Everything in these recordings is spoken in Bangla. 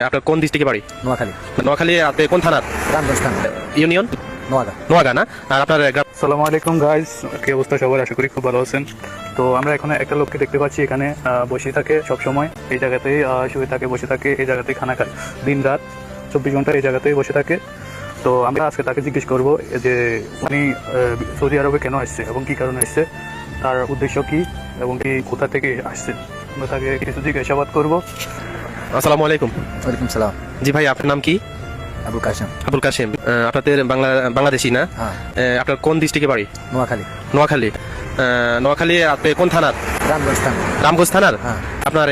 আপনার কোন ডিস্ট্রিক্টে বাড়ি? নোয়াখালী। নোয়াখালী আপনি কোন থানার? রামগঞ্জ থানা, ইউনিয়ন নোয়াগা। নোয়াগা না? আর আপনার গ্রাম? আসসালামু আলাইকুম গাইস, কি অবস্থা সবার? আশা করি খুব ভালো আছেন। তো আমরা এখানে একটা লোককে দেখতে পাচ্ছি, এখানে বসে থাকে সব সময়, এই জায়গাতেই শুয়ে থাকে, বসে থাকে, এই জায়গাতেই খানা খায়, দিন রাত 24 ঘন্টা এই জায়গাতেই বসে থাকে। তো আমরা আজকে তাকে জিজ্ঞেস করবো যে উনি সৌদি আরবে কেন আসছে এবং কি কারণে আসছে, তার উদ্দেশ্য কি এবং কি কোথা থেকে আসছে, আমরা তাকে কিছু জিজ্ঞাসাবাদ করবো। আসসালামু আলাইকুম। ওয়ালাইকুম সালাম। জি ভাই, আপনার নাম কি? আবুল কাশেম। আবুল কাশেম। আপনাদের বাংলাদেশি না? হ্যাঁ। আপনার কোন ডিস্ট্রিক্টে বাড়ি? নোয়াখালী। নোয়াখালী। নোয়াখালী আপনি কোন থানার? রামগঞ্জ থানা। রামগঞ্জ থানার? হ্যাঁ। আপনার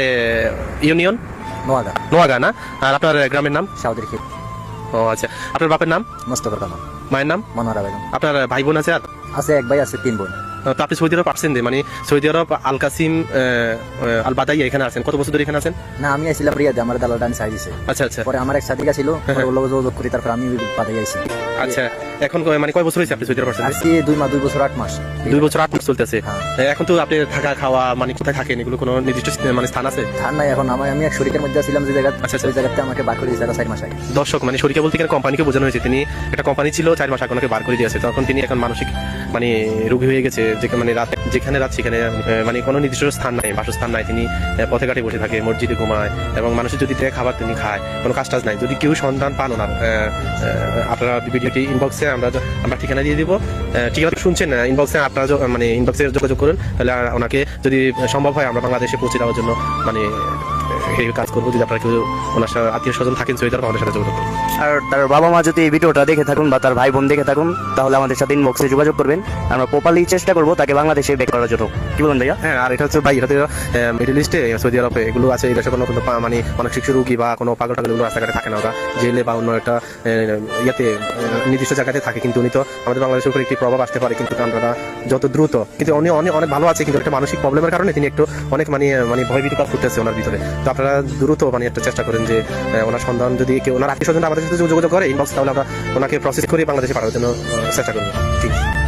ইউনিয়ন নোয়াগা। নোয়াগা না? আর আপনার গ্রামের নাম? সাউদের ক্ষেত। ও আচ্ছা। আপনার বাপের নাম? মোস্তফা কামাল। মায়ের নাম? মনোহরা বেগম। আপনার ভাই বোন আছে আর? আছে, এক ভাই আছে, 3 বোন। তো আপনি সৌদি আরব আসছেন মানে সৌদি আরব আল কাসিম আল বাদাই এখানে আছেন কত বছর ধরে এখানে আছেন? না, আমি আইছিলাম রিয়াদে, আমার দালালটা সাইড দিছে। আচ্ছা আচ্ছা পরে আমার এক সাথিকা ছিল, ওর লগে যোগাযোগ করি, তারপর আমি বাদাই আইছি। আচ্ছা। এখন মানে কয় বছর হয়েছে আপনি সৌদি আরব আসছেন? আজকে 2 বছর 8 মাস। 2 বছর 8 মাস চলতেছে। হ্যাঁ। এখন তো আপনি থাকা খাওয়া মানে কোথায় থাকেন, এগুলো কোনো নির্দিষ্ট মানে স্থান আছে? ঠান নাই এখন, আমি এক শরীরের মধ্যে ছিলাম যে জায়গা, আচ্ছা, আচ্ছা। ওই জায়গাতে আমাকে বার করে দিয়েছে 4 মাস আগে। দর্শক মানে শরীকে বলতে এখানে কোম্পানিকে বোঝানো হয়েছে, তিনি একটা কোম্পানি ছিল 4 মাস আগে ওনাকে বার করে দিয়েছে, তখন তিনি এখন মানসিক মানে রোগী হয়ে গেছে, মানে যেখানে রাত সেখানে মানে কোনো নির্দিষ্ট স্থান নাই, বাসস্থান নাই, তিনি পথে ঘাটে বসে থাকে, মসজিদে ঘুমায় এবং মানুষের যদি দেয় খাবার তিনি খায়, কোনো কাজ টাজ নাই। যদি কেউ সন্ধান পান ওনার, আপনারা ভিডিওটি ইনবক্সে আমরা ঠিকানা দিয়ে দিব, ঠিকানা শুনছেন ইনবক্সে, আপনারা মানে ইনবক্সে যোগাযোগ করুন, তাহলে ওনাকে যদি সম্ভব হয় আমরা বাংলাদেশে পৌঁছে দেওয়ার জন্য মানে এই কাজ করবো। যদি আপনারা কেউ ওনার সাথে আত্মীয় স্বজন থাকেন সৌদি আরব, আমাদের সাথে যোগাযোগ করুন। আর তার বাবা মা যদি এই ভিডিওটা দেখে থাকুন বা তার ভাই বোন দেখে থাকুন, তাহলে আমাদের সাথে ইনবক্সে যোগাযোগ করবেন, আমরা প্রপারলি চেষ্টা করবো তাকে বাংলাদেশে ব্যাক করার জন্য। কি বলেন ভাইয়া? হ্যাঁ, আর এটা হচ্ছে ভাই, এটা মিডল ইস্টে সৌদি আরবে এগুলো আছে, এই দেশে কোনো কিন্তু মানে মানসিক রোগী বা কোনো পাগল টাগল রাস্তাঘাটে থাকে না, ওরা জেলে বা অন্য একটা ইয়াতে নির্দিষ্ট জায়গাতে থাকে, কিন্তু উনি তো আমাদের বাংলাদেশের উপর একটি প্রভাব আসতে পারে, কিন্তু আমরা যত দ্রুত, কিন্তু উনি অনেক ভালো আছে, কিন্তু একটা মানসিক প্রবলেমের কারণে তিনি একটু অনেক মানে ভয়ভীত কাজ করতেছে ওনার ভিতরে। তো আপনারা দ্রুত মানে একটা চেষ্টা করেন যে ওনার সন্ধান যদি কেউ ওনার আত্মীয় স্বজন আমাদের সাথে যোগাযোগ করে ইনবক্স, তাহলে আমরা ওনাকে প্রসেস করে বাংলাদেশে পাঠানোর জন্য চেষ্টা করবো। ঠিক আছে।